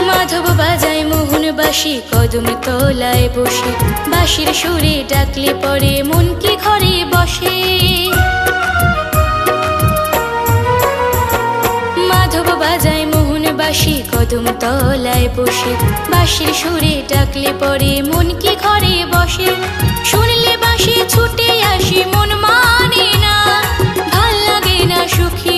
মাধব বাজায় মোহন বাঁশি কদম তলায় বসে, বাঁশির সুরে ডাকলে পরে মন কি ঘরে বসে। মাধব বাজায় মোহন বাঁশি কদম তলায় বসে, বাঁশির সুরে ডাকলে পরে মন কি ঘরে বসে। শুনলে বাঁশি ছুটে আসি মন মানে না, ভাল লাগে না সুখী